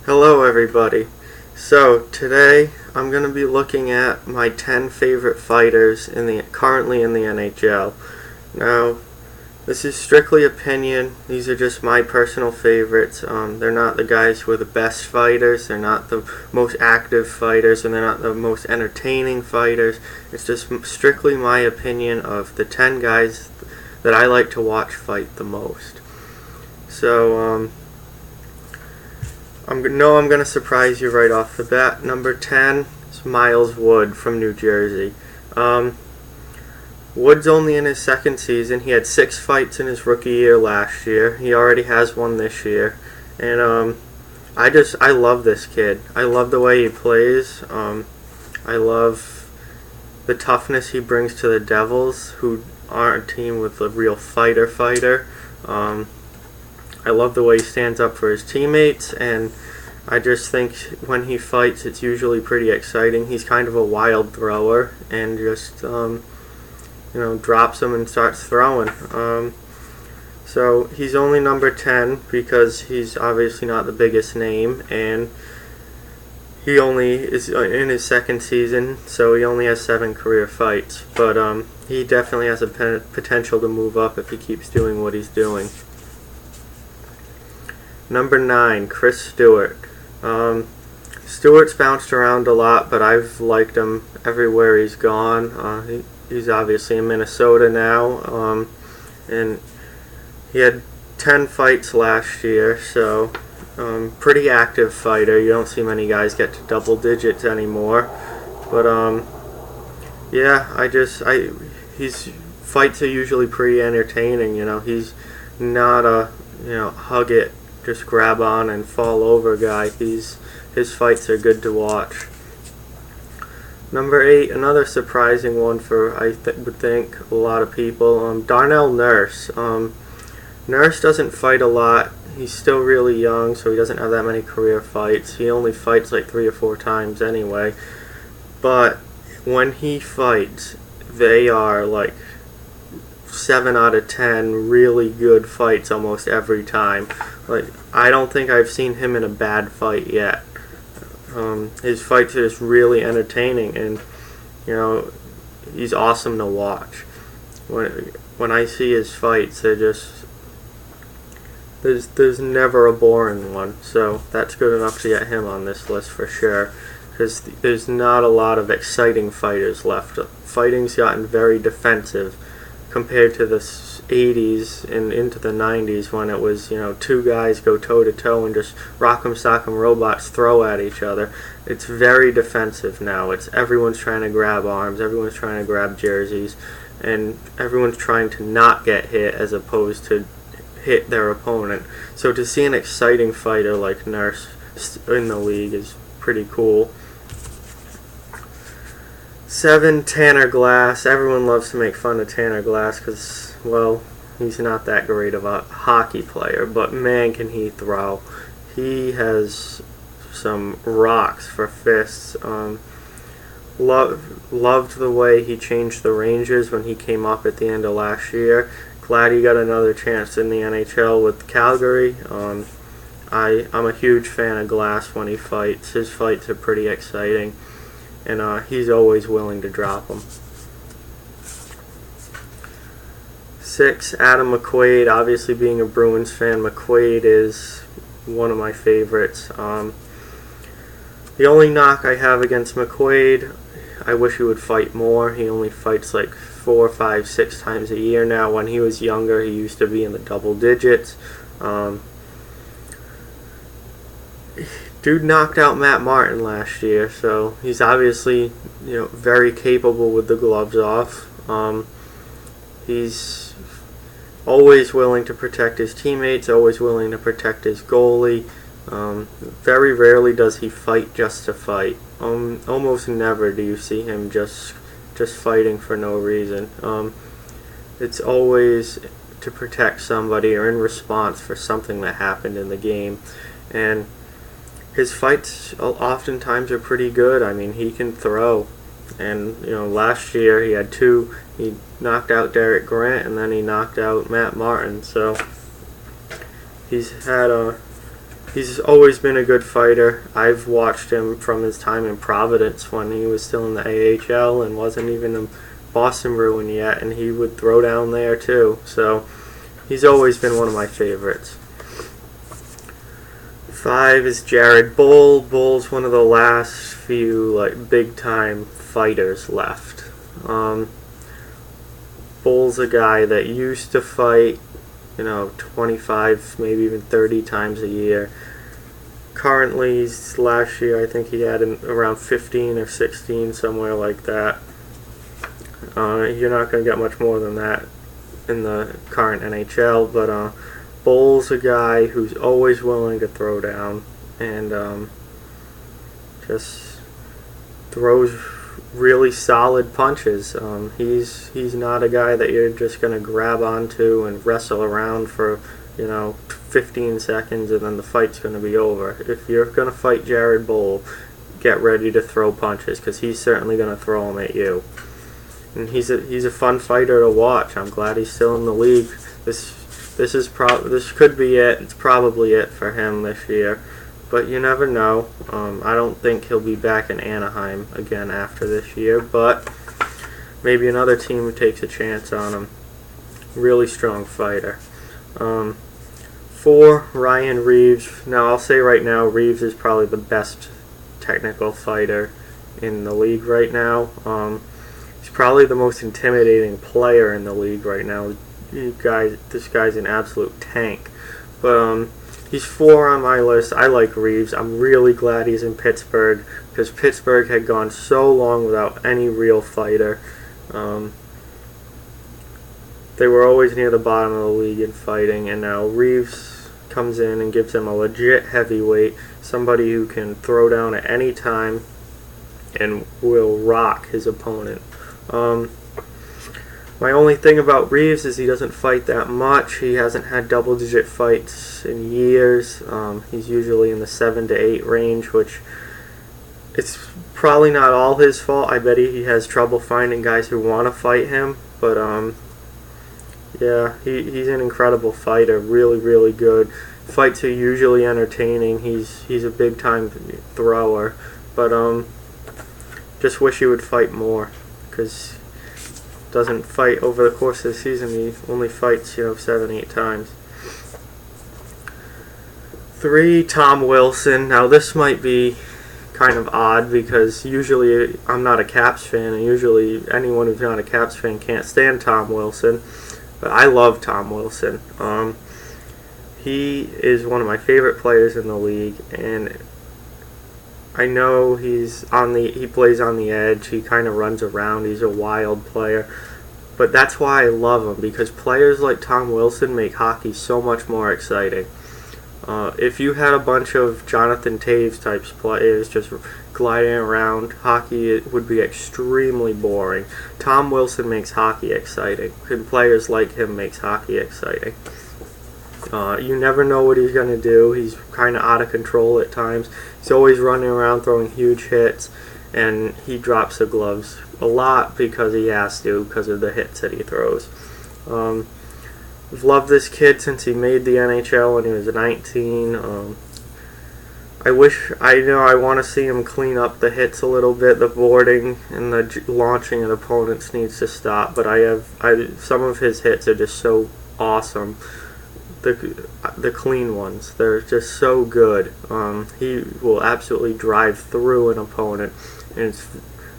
Hello everybody. So today I'm going to be looking at my 10 favorite fighters currently in the NHL. Now, this is strictly opinion. These are just my personal favorites. They're not the guys who are the best fighters. They're not the most active fighters, and they're not the most entertaining fighters. It's just strictly my opinion of the 10 guys that I like to watch fight the most. So, I'm going to surprise you right off the bat. Number 10 is Myles Wood from New Jersey. Wood's only in his second season. He had 6 fights in his rookie year last year. He already has one this year. And I love this kid. I love the way he plays. I love the toughness he brings to the Devils, who aren't a team with a real fighter. I love the way he stands up for his teammates, and I just think when he fights, it's usually pretty exciting. He's kind of a wild thrower, and just drops them and starts throwing. So he's only number 10 because he's obviously not the biggest name, and he only is in his second season, so he only has 7 career fights. But he definitely has a potential to move up if he keeps doing what he's doing. Number 9, Chris Stewart. Stewart's bounced around a lot, but I've liked him everywhere he's gone. He's obviously in Minnesota now, and he had 10 fights last year, so pretty active fighter. You don't see many guys get to double digits anymore, but his fights are usually pretty entertaining. He's not a hug it, just grab on and fall over guy. His fights are good to watch. Number 8, another surprising one for would think a lot of people. Darnell Nurse. Nurse doesn't fight a lot. He's still really young, so he doesn't have that many career fights. He only fights like 3 or 4 times anyway. But when he fights, they are like 7 out of 10 really good fights almost every time. Like, I don't think I've seen him in a bad fight yet. His fights are just really entertaining, and he's awesome to watch. When I see his fights, they're just there's never a boring one. So that's good enough to get him on this list for sure, because there's not a lot of exciting fighters left. Fighting's gotten very defensive compared to the 80s and into the 90s, when it was 2 guys go toe to toe and just rock'em sock'em robots throw at each other. It's very defensive now. It's everyone's trying to grab arms, everyone's trying to grab jerseys, and everyone's trying to not get hit as opposed to hit their opponent. So to see an exciting fighter like Nurse in the league is pretty cool. 7, Tanner Glass. Everyone loves to make fun of Tanner Glass because, well, he's not that great of a hockey player, but man, can he throw. He has some rocks for fists. Loved the way he changed the Rangers when he came up at the end of last year. Glad he got another chance in the NHL with Calgary. I'm a huge fan of Glass when he fights. His fights are pretty exciting, and he's always willing to drop them. 6, Adam McQuaid. Obviously, being a Bruins fan, McQuaid is one of my favorites. The only knock I have against McQuaid, I wish he would fight more. He only fights like 4, 5, 6 times a year now. When he was younger, he used to be in the double digits. Dude knocked out Matt Martin last year, so he's obviously very capable with the gloves off. He's always willing to protect his teammates, always willing to protect his goalie. Very rarely does he fight just to fight. Almost never do you see him just fighting for no reason. It's always to protect somebody or in response for something that happened in the game. And his fights oftentimes are pretty good. I mean, he can throw. And last year he had 2. He knocked out Derek Grant, and then he knocked out Matt Martin. So he's had He's always been a good fighter. I've watched him from his time in Providence when he was still in the AHL and wasn't even a Boston Bruin yet, and he would throw down there too. So he's always been one of my favorites. 5 is Gerry Bull. Bull's one of the last few big time fighters left. Bull's a guy that used to fight 25, maybe even 30 times a year. Currently, last year, I think he had around 15 or 16, somewhere like that. You're not going to get much more than that in the current NHL, but Bull's a guy who's always willing to throw down and just throws really solid punches. He's not a guy that you're just going to grab onto and wrestle around for 15 seconds and then the fight's going to be over. If you're going to fight Gerry Bull, get ready to throw punches, because he's certainly going to throw them at you. And he's a fun fighter to watch. I'm glad he's still in the league. This could be it. It's probably it for him this year, but you never know. I don't think he'll be back in Anaheim again after this year, but maybe another team takes a chance on him. Really strong fighter. 4, Ryan Reeves. Now, I'll say right now, Reeves is probably the best technical fighter in the league right now. He's probably the most intimidating player in the league right now. This guy's an absolute tank. But he's 4 on my list. I like Reeves. I'm really glad he's in Pittsburgh, because Pittsburgh had gone so long without any real fighter. They were always near the bottom of the league in fighting, and now Reeves comes in and gives them a legit heavyweight, somebody who can throw down at any time and will rock his opponent. My only thing about Reeves is he doesn't fight that much. He hasn't had double-digit fights in years. He's usually in the 7 to 8 range, which it's probably not all his fault. I bet he has trouble finding guys who want to fight him, but yeah, he's an incredible fighter, really, really good. Fights are usually entertaining. He's a big-time thrower, but just wish he would fight more, because he doesn't fight over the course of the season. He only fights 7, 8 times. 3, Tom Wilson. Now, this might be kind of odd, because usually I'm not a Caps fan, and usually anyone who's not a Caps fan can't stand Tom Wilson. But I love Tom Wilson. He is one of my favorite players in the league, and I know he plays on the edge. He kind of runs around. He's a wild player. But that's why I love him, because players like Tom Wilson make hockey so much more exciting. If you had a bunch of Jonathan Taves types players just gliding around, hockey would be extremely boring. Tom Wilson makes hockey exciting, and players like him makes hockey exciting. You never know what he's going to do. He's kind of out of control at times. He's always running around throwing huge hits, and he drops the gloves a lot because he has to, because of the hits that he throws. I've loved this kid since he made the NHL when he was 19. I want to see him clean up the hits a little bit. The boarding and the launching at opponents needs to stop, but some of his hits are just so awesome. The clean ones, they're just so good. He will absolutely drive through an opponent, and it's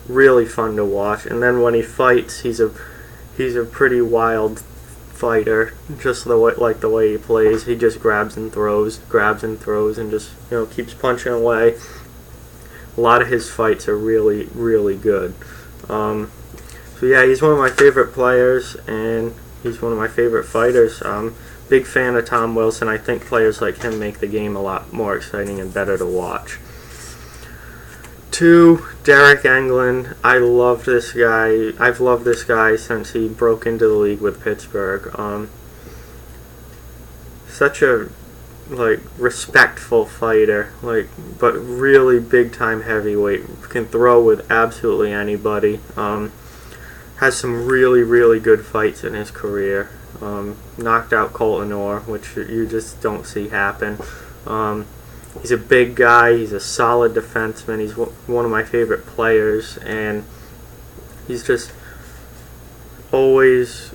really fun to watch. And then when he fights, he's a pretty wild fighter, just the way he plays. He just grabs and throws, and just keeps punching away. A lot of his fights are really, really good. So yeah, he's one of my favorite players, and he's one of my favorite fighters. Big fan of Tom Wilson. I think players like him make the game a lot more exciting and better to watch. 2, Deryk Engelland. I love this guy. I've loved this guy since he broke into the league with Pittsburgh. Such a respectful fighter, but really big time heavyweight. Can throw with absolutely anybody. Has some really, really good fights in his career. Knocked out Colton Orr, which you just don't see happen. He's a big guy. He's a solid defenseman. He's one of my favorite players, and he's just always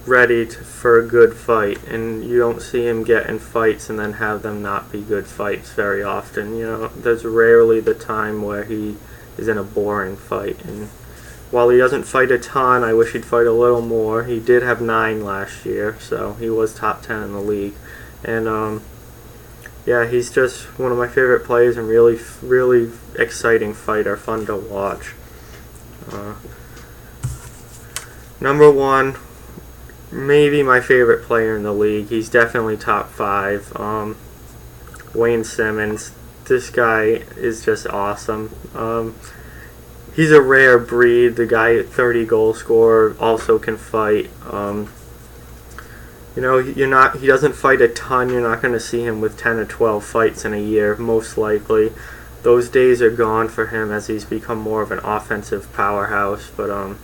ready for a good fight. And you don't see him get in fights and then have them not be good fights very often. You know, there's rarely the time where he is in a boring fight. And while he doesn't fight a ton, I wish he'd fight a little more. He did have 9 last year, so he was top 10 in the league. And yeah, he's just one of my favorite players and really exciting fighter, fun to watch. Number 1, maybe my favorite player in the league. He's definitely top 5. Wayne Simmons. This guy is just awesome. He's a rare breed. The guy, 30 goal scorer, also can fight. You know, he doesn't fight a ton. You're not going to see him with 10 or 12 fights in a year, most likely. Those days are gone for him as he's become more of an offensive powerhouse. But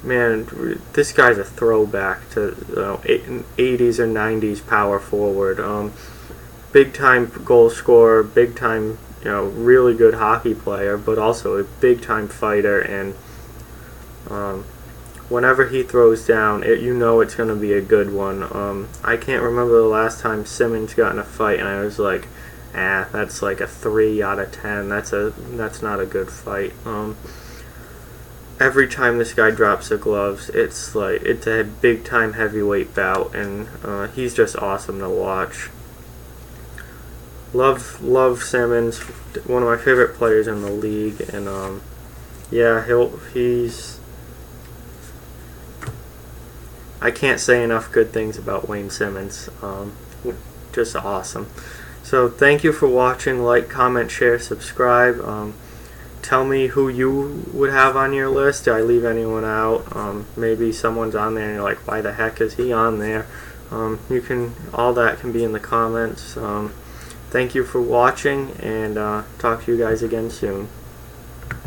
man, this guy's a throwback to 80s or 90s power forward. Big time goal scorer, big time, really good hockey player, but also a big time fighter. And whenever he throws down, you know it's going to be a good one. I can't remember the last time Simmons got in a fight and I was like, that's like a 3 out of 10. That's not a good fight. Every time this guy drops the gloves, it's a big time heavyweight bout, and he's just awesome to watch. Love Simmons, one of my favorite players in the league, and yeah, he's. I can't say enough good things about Wayne Simmons. Just awesome. So thank you for watching. Like, comment, share, subscribe. Tell me who you would have on your list. Did I leave anyone out? Maybe someone's on there and you're like, why the heck is he on there? All that can be in the comments. Thank you for watching, and talk to you guys again soon.